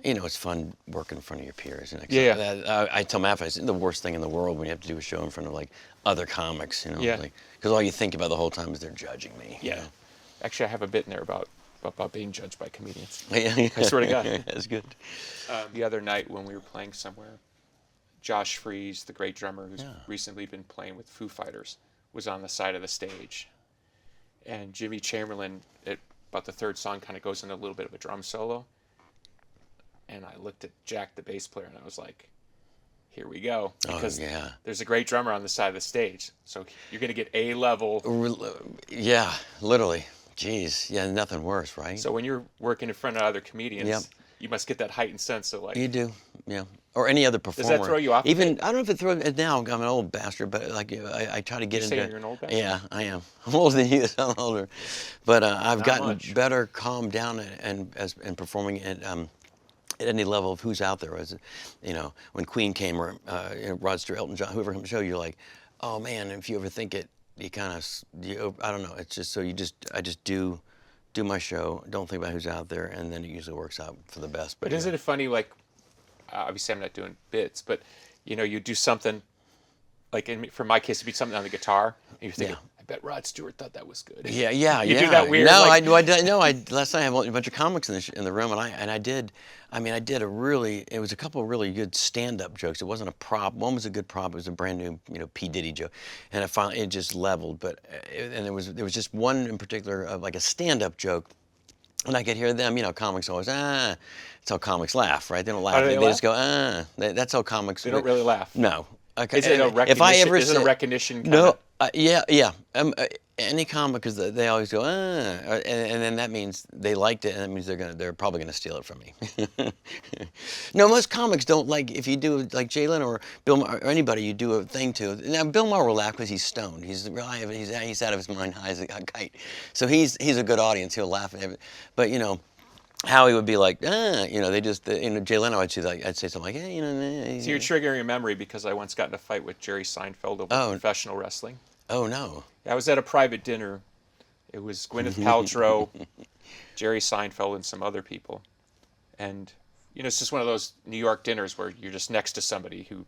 it's fun working in front of your peers. And Yeah. I tell Matt, it's the worst thing in the world when you have to do a show in front of like other comics, Yeah. like because all you think about the whole time is they're judging me. Yeah. Actually, I have a bit in there about being judged by comedians. Yeah. I swear to God. That's good. The other night when we were playing somewhere, Josh Freese, the great drummer who's Yeah. recently been playing with Foo Fighters, was on the side of the stage. And Jimmy Chamberlain, at about the third song, kind of goes into a little bit of a drum solo. And I looked at Jack, the bass player, and I was like, here we go. Because there's a great drummer on the side of the stage. So you're going to get A-level. Yeah, literally. Jeez, yeah, nothing worse, right? So when you're working in front of other comedians, Yep. you must get that heightened sense of like... You do, yeah. Or any other performer. Does that throw you off? Even, I don't know if it throws, now I'm an old bastard, but like I try to get into... You say you're an old bastard? Yeah, I am. I'm older than you, so I'm older. But I've Not gotten much. better, calmed down, and performing at any level of who's out there. When Queen came, or Rod Stewart, Elton John, whoever comes to the show, you're like, oh man, if you ever think it, you kind of, I don't know, it's just, I just do my show, don't think about who's out there, and then it usually works out for the best. But isn't it funny, like, obviously I'm not doing bits, but, you do something, like, for my case, it'd be something on the guitar, and you're thinking, I bet Rod Stewart thought that was good. Yeah. You do that weird, No, like... last night I had a bunch of comics in the room, and I did it was a couple of really good stand-up jokes. It wasn't a prop. One was a good prop. It was a brand new, P. Diddy joke, and it just leveled. But there was just one in particular, like a stand-up joke, and I could hear them. Comics always that's how comics laugh, right? They don't laugh. How do they laugh? just go That's how comics. They don't really laugh. No. Okay. Is it a recognition? If I ever is it a recognition? No. Yeah. Any comic, because they always go, and then that means they liked it, and that means they're probably gonna steal it from me. No, most comics don't like, if you do like Jay Leno or Bill Maher, or anybody you do a thing to. Now Bill Maher will laugh because he's stoned. He's out of his mind, high as a kite. So he's a good audience. He'll laugh at it. But Howie would be like, they just, Jay Leno, I'd say something like, So you're triggering a memory because I once got in a fight with Jerry Seinfeld over professional wrestling. Oh, no. I was at a private dinner. It was Gwyneth Paltrow, Jerry Seinfeld, and some other people. And, it's just one of those New York dinners where you're just next to somebody who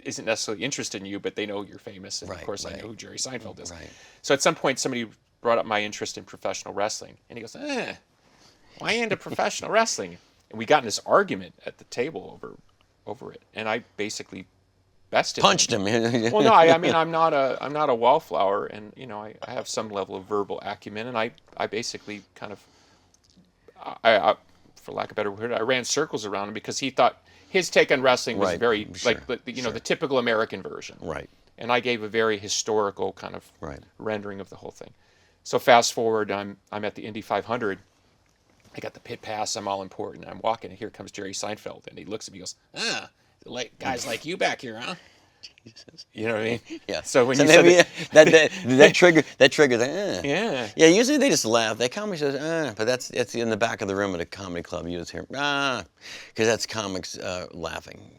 isn't necessarily interested in you, but they know you're famous. And, of course, I know who Jerry Seinfeld is. Right. So at some point, somebody brought up my interest in professional wrestling. And he goes, why are you into professional wrestling? And we got in this argument at the table over it. And I basically bested punched him. Well, no, I mean, I'm not a wallflower, and I have some level of verbal acumen, and I basically kind of, I for lack of a better word, I ran circles around him because he thought his take on wrestling was very like the typical American version. Right. And I gave a very historical kind of rendering of the whole thing. So fast forward, I'm at the Indy 500. I got the pit pass. I'm all important. I'm walking, and here comes Jerry Seinfeld, and he looks at me, and goes, like guys like you back here, huh? Jesus. You know what I mean? Yeah. So when you said that trigger, Yeah. Yeah. Usually they just laugh. That comic says, but that's in the back of the room at a comedy club. You just hear, because that's comics laughing.